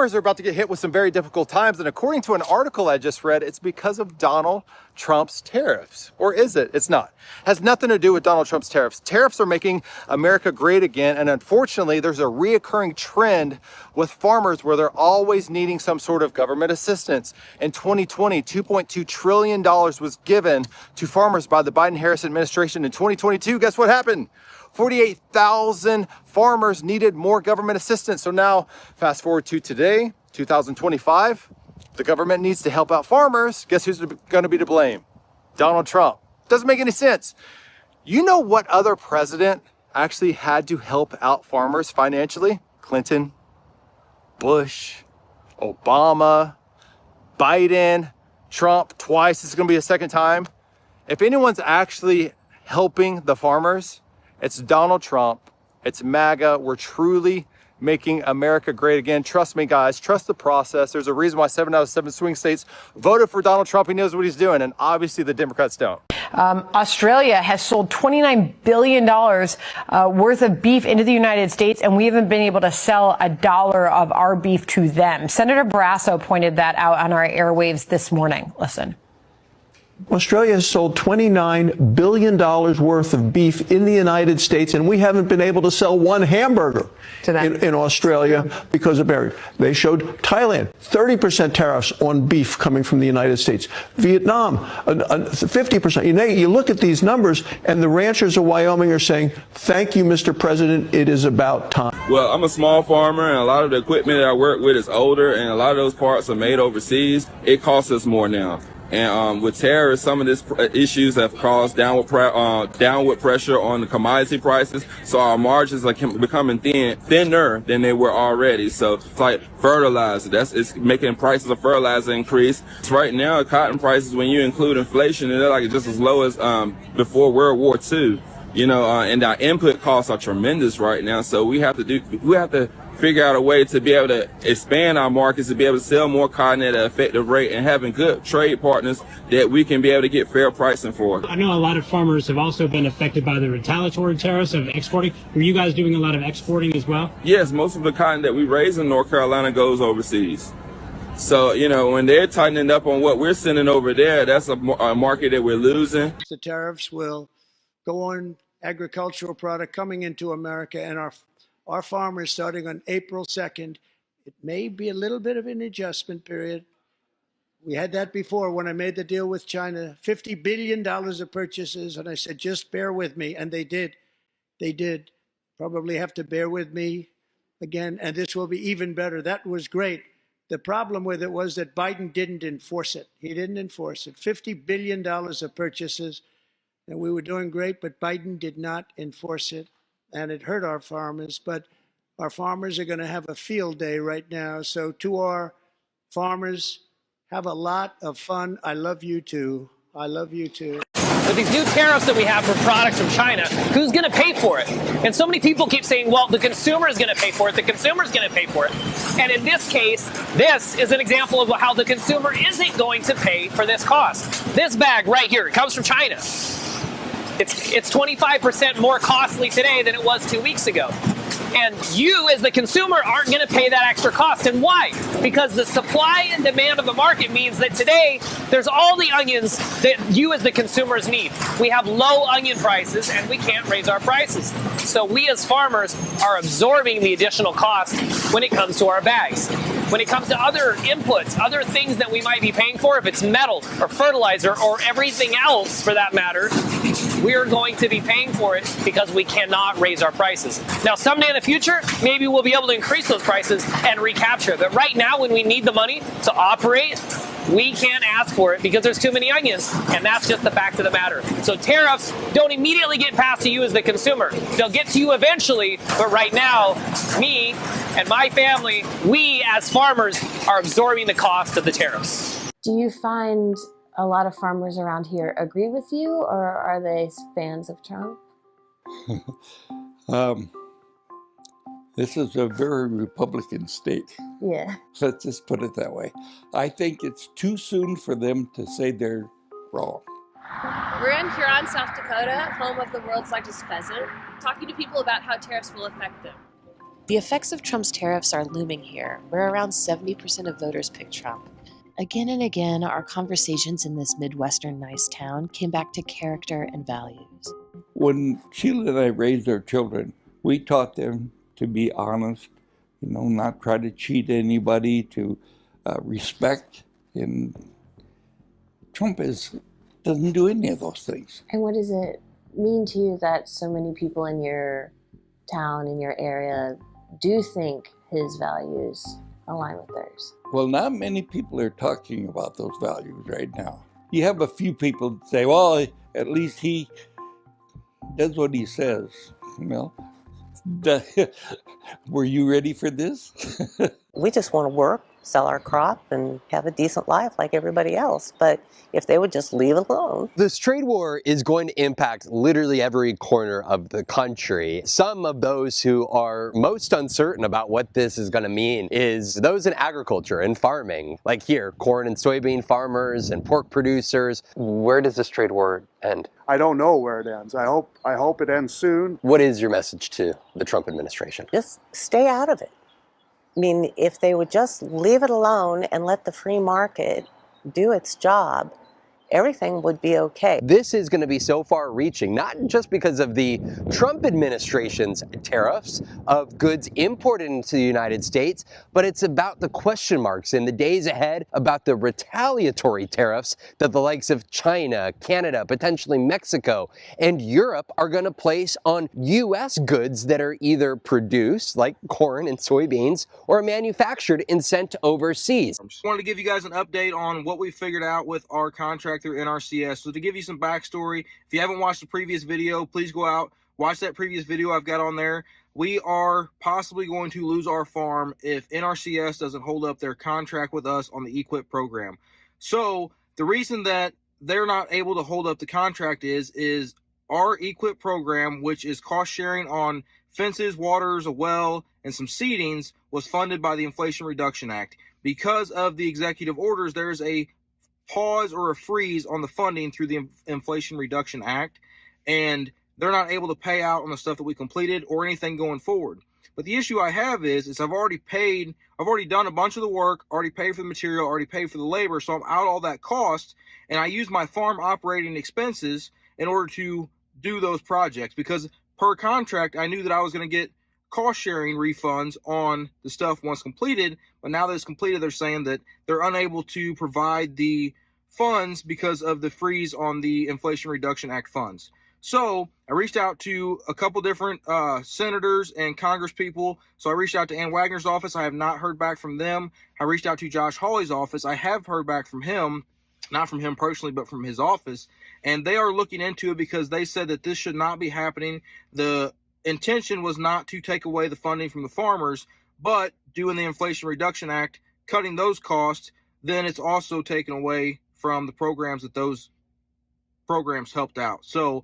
farmers are about to get hit with some very difficult times, and according to an article I just read, it's because of Donald Trump's tariffs. Or is it? It's not. It has nothing to do with Donald Trump's tariffs. Tariffs are making America great again, and unfortunately, there's a reoccurring trend with farmers where they're always needing some sort of government assistance. In 2020, $2.2 trillion was given to farmers by the Biden-Harris administration. In 2022, guess what happened? 48,000 farmers needed more government assistance. So now, fast forward to today, 2025, the government needs to help out farmers. Guess who's going to be to blame? Donald Trump. Doesn't make any sense. You know what other president actually had to help out farmers financially? Clinton, Bush, Obama, Biden, Trump, twice. This is going to be a second time. If anyone's actually helping the farmers, it's Donald Trump. It's MAGA. We're truly making America great again. Trust me, guys. Trust the process. There's a reason why 7 out of 7 swing states voted for Donald Trump. He knows what he's doing, and obviously the Democrats don't. Australia has sold $29 billion worth of beef into the United States, and we haven't been able to sell $1 of our beef to them. Senator Barrasso pointed that out on our airwaves this morning. Listen. Australia has sold $29 billion worth of beef in the United States, and we haven't been able to sell one hamburger in Australia because of barriers. They showed Thailand 30% tariffs on beef coming from the United States. Vietnam, 50%. You look at these numbers, and the ranchers of Wyoming are saying, thank you, Mr. President, it is about time. Well, I'm a small farmer, and a lot of the equipment that I work with is older, and a lot of those parts are made overseas. It costs us more now. And with tariffs, some of these issues have caused downward pressure on the commodity prices. So our margins are becoming thinner than they were already. So it's like fertilizer. It's making prices of fertilizer increase. So right now, cotton prices, when you include inflation, they're like just as low as before World War II. And our input costs are tremendous right now. So we have to figure out a way to be able to expand our markets, to be able to sell more cotton at an effective rate, and having good trade partners that we can be able to get fair pricing for. I know a lot of farmers have also been affected by the retaliatory tariffs of exporting. Were you guys doing a lot of exporting as well? Yes, most of the cotton that we raise in North Carolina goes overseas. So, when they're tightening up on what we're sending over there, that's a market that we're losing. The tariffs will go on agricultural product coming into America, and our farmers, starting on April 2nd, it may be a little bit of an adjustment period. We had that before when I made the deal with China, $50 billion of purchases, and I said, just bear with me, and they did. They did. Probably have to bear with me again, and this will be even better. That was great. The problem with it was that Biden didn't enforce it. He didn't enforce it. $50 billion of purchases, and we were doing great, but Biden did not enforce it. And it hurt our farmers, but our farmers are going to have a field day right now. So to our farmers, have a lot of fun. I love you too. I love you too. With these new tariffs that we have for products from China, who's going to pay for it? And so many people keep saying, well, the consumer is going to pay for it. The consumer is going to pay for it. And in this case, this is an example of how the consumer isn't going to pay for this cost. This bag right here, it comes from China. It's 25% more costly today than it was 2 weeks ago. And you, as the consumer, aren't going to pay that extra cost. And why? Because the supply and demand of the market means that today there's all the onions that you, as the consumers, need. We have low onion prices, and we can't raise our prices. So we, as farmers, are absorbing the additional cost when it comes to our bags. When it comes to other inputs, other things that we might be paying for, if it's metal or fertilizer or everything else for that matter, we're going to be paying for it because we cannot raise our prices. Now, someday in the future, maybe we'll be able to increase those prices and recapture it. But right now, when we need the money to operate, we can't ask for it because there's too many onions, and that's just the fact of the matter. So tariffs don't immediately get passed to you as the consumer. They'll get to you eventually, but right now, me and my family, we as farmers are absorbing the cost of the tariffs. Do you find a lot of farmers around here agree with you, or are they fans of Trump? This is a very Republican state. Yeah. Let's just put it that way. I think it's too soon for them to say they're wrong. We're in Huron, South Dakota, home of the world's largest pheasant, talking to people about how tariffs will affect them. The effects of Trump's tariffs are looming here, where around 70% of voters picked Trump. Again and again, our conversations in this Midwestern nice town came back to character and values. When Sheila and I raised our children, we taught them to be honest, not try to cheat anybody, to respect. And Trump doesn't do any of those things. And what does it mean to you that so many people in your town, in your area, do think his values align with theirs? Well, not many people are talking about those values right now. You have a few people that say, well, at least he does what he says. Well, were you ready for this? We just want to work, sell our crop, and have a decent life like everybody else. But if they would just leave it alone. This trade war is going to impact literally every corner of the country. Some of those who are most uncertain about what this is going to mean is those in agriculture and farming. Like here, corn and soybean farmers and pork producers. Where does this trade war end? I don't know where it ends. I hope it ends soon. What is your message to the Trump administration? Just stay out of it. I mean, if they would just leave it alone and let the free market do its job, everything would be okay. This is going to be so far-reaching, not just because of the Trump administration's tariffs of goods imported into the United States, but it's about the question marks in the days ahead about the retaliatory tariffs that the likes of China, Canada, potentially Mexico, and Europe are going to place on U.S. goods that are either produced, like corn and soybeans, or manufactured and sent overseas. I just wanted to give you guys an update on what we figured out with our contract through NRCS. So to give you some backstory, if you haven't watched the previous video, please go out, watch that previous video I've got on there. We are possibly going to lose our farm if NRCS doesn't hold up their contract with us on the EQIP program. So the reason that they're not able to hold up the contract is our EQIP program, which is cost sharing on fences, waters, a well, and some seedings, was funded by the Inflation Reduction Act. Because of the executive orders, there's a pause or a freeze on the funding through the Inflation Reduction Act, and they're not able to pay out on the stuff that we completed or anything going forward. But the issue I have is I've already done a bunch of the work, already paid for the material, already paid for the labor, so I'm out all that cost, and I use my farm operating expenses in order to do those projects, because per contract, I knew that I was going to get cost sharing refunds on the stuff once completed, but now that it's completed, they're saying that they're unable to provide the funds because of the freeze on the Inflation Reduction Act funds. So I reached out to a couple different senators and Congress people. So I reached out to Ann Wagner's office. I have not heard back from them. I reached out to Josh Hawley's office. I have heard back from him, not from him personally, but from his office. And they are looking into it because they said that this should not be happening. The intention was not to take away the funding from the farmers, but doing the Inflation Reduction Act, cutting those costs, then it's also taken away from the programs that those programs helped out. So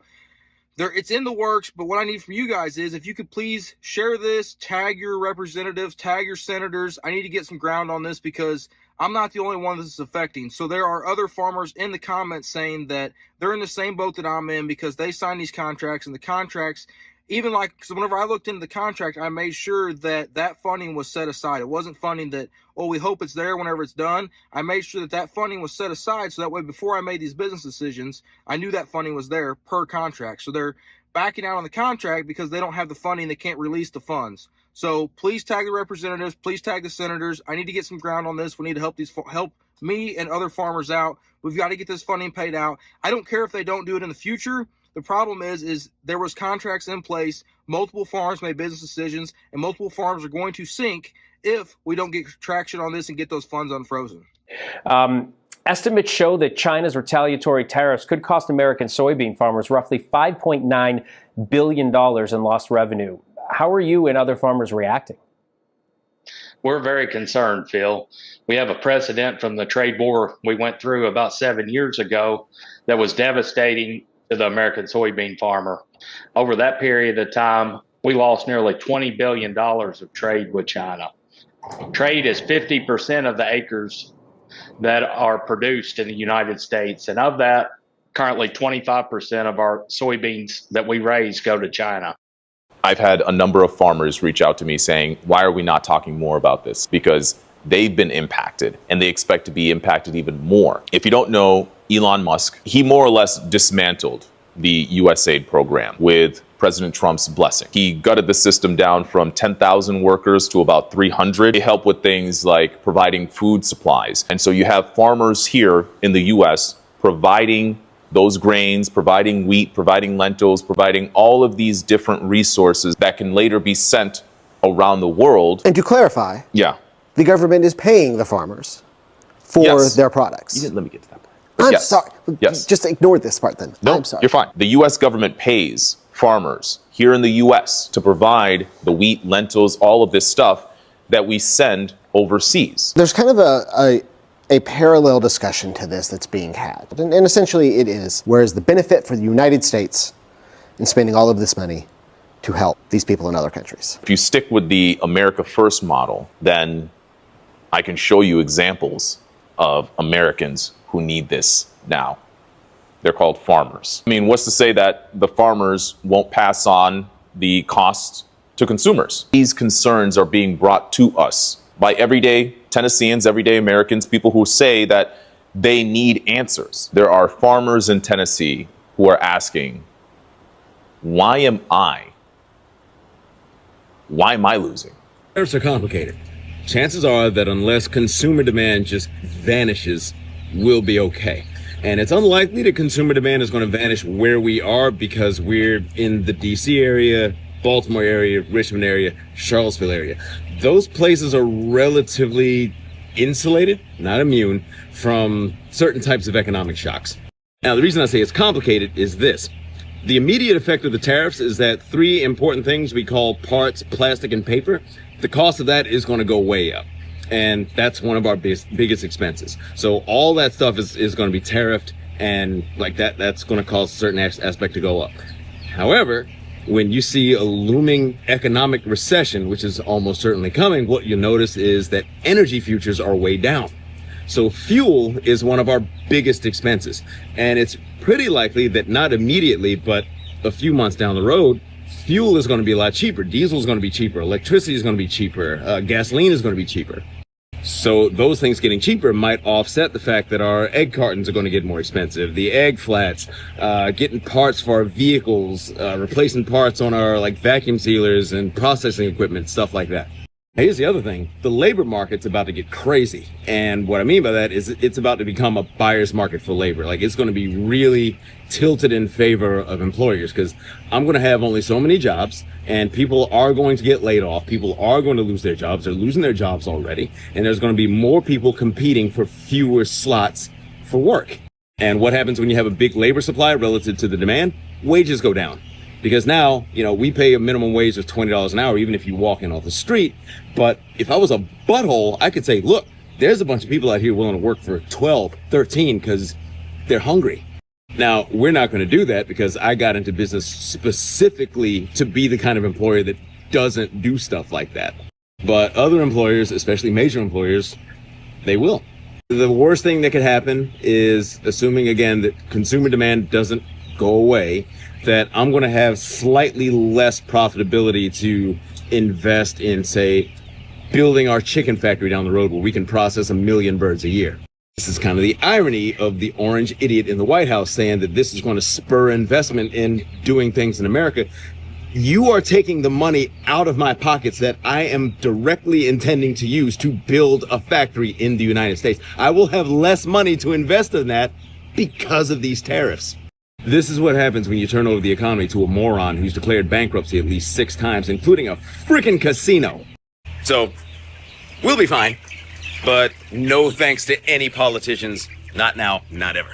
it's in the works, but what I need from you guys is if you could please share this, tag your representatives, tag your senators. I need to get some ground on this because I'm not the only one this is affecting. So there are other farmers in the comments saying that they're in the same boat that I'm in because they signed these contracts, and the contracts, even like, because whenever I looked into the contract, I made sure that that funding was set aside. It wasn't funding that, oh, we hope it's there whenever it's done. I made sure that that funding was set aside so that way before I made these business decisions, I knew that funding was there per contract. So they're backing out on the contract because they don't have the funding. They can't release the funds. So please tag the representatives. Please tag the senators. I need to get some ground on this. We need to help me and other farmers out. We've got to get this funding paid out. I don't care if they don't do it in the future. The problem is there was contracts in place, multiple farms made business decisions, and multiple farms are going to sink if we don't get traction on this and get those funds unfrozen. Estimates show that China's retaliatory tariffs could cost American soybean farmers roughly $5.9 billion in lost revenue. How are you and other farmers reacting? We're very concerned, Phil. We have a precedent from the trade war we went through about 7 years ago that was devastating to the American soybean farmer. Over that period of time, we lost nearly $20 billion of trade with China. Trade is 50% of the acres that are produced in the United States. And of that, currently 25% of our soybeans that we raise go to China. I've had a number of farmers reach out to me saying, why are we not talking more about this? Because they've been impacted and they expect to be impacted even more. If you don't know Elon Musk, he more or less dismantled the USAID program with President Trump's blessing. He gutted the system down from 10,000 workers to about 300. They help with things like providing food supplies. And so you have farmers here in the US providing those grains, providing wheat, providing lentils, providing all of these different resources that can later be sent around the world. And to clarify, the government is paying the farmers for their products. You didn't let me get to that part. I'm sorry. Just ignore this part then. No, I'm sorry. You're fine. The U.S. government pays farmers here in the U.S. to provide the wheat, lentils, all of this stuff that we send overseas. There's kind of a parallel discussion to this that's being had. And essentially it is, whereas the benefit for the United States in spending all of this money to help these people in other countries. If you stick with the America First model, then I can show you examples of Americans who need this now. They're called farmers. I mean, what's to say that the farmers won't pass on the costs to consumers? These concerns are being brought to us by everyday Tennesseans, everyday Americans, people who say that they need answers. There are farmers in Tennessee who are asking, why am I losing? Tariffs are complicated. Chances are that unless consumer demand just vanishes, we'll be okay. And it's unlikely that consumer demand is going to vanish where we are because we're in the DC area, Baltimore area, Richmond area, Charlottesville area. Those places are relatively insulated, not immune, from certain types of economic shocks. Now, the reason I say it's complicated is this. The immediate effect of the tariffs is that three important things we call parts, plastic, and paper, the cost of that is going to go way up. And that's one of our biggest expenses. So all that stuff is going to be tariffed, and like that's going to cause a certain aspect to go up. However, when you see a looming economic recession, which is almost certainly coming, what you'll notice is that energy futures are way down. So fuel is one of our biggest expenses. And it's pretty likely that not immediately, but a few months down the road, fuel is going to be a lot cheaper. Diesel is going to be cheaper. Electricity is going to be cheaper. Gasoline is going to be cheaper. So those things getting cheaper might offset the fact that our egg cartons are going to get more expensive. The egg flats, getting parts for our vehicles, replacing parts on our vacuum sealers and processing equipment, stuff like that. Here's the other thing. The labor market's about to get crazy. And what I mean by that is it's about to become a buyer's market for labor. It's going to be really tilted in favor of employers because I'm going to have only so many jobs and people are going to get laid off. People are going to lose their jobs. They're losing their jobs already. And there's going to be more people competing for fewer slots for work. And what happens when you have a big labor supply relative to the demand? Wages go down. Because now, we pay a minimum wage of $20 an hour, even if you walk in off the street. But if I was a butthole, I could say, look, there's a bunch of people out here willing to work for 12, 13 because they're hungry. Now, we're not going to do that because I got into business specifically to be the kind of employer that doesn't do stuff like that. But other employers, especially major employers, they will. The worst thing that could happen is, assuming again that consumer demand doesn't go away, that I'm going to have slightly less profitability to invest in, say, building our chicken factory down the road where we can process 1 million birds a year. This is kind of the irony of the orange idiot in the White House saying that this is going to spur investment in doing things in America. You are taking the money out of my pockets that I am directly intending to use to build a factory in the United States. I will have less money to invest in that because of these tariffs. This is what happens when you turn over the economy to a moron who's declared bankruptcy at least 6 times, including a freaking casino. So, we'll be fine. But no thanks to any politicians. Not now, not ever.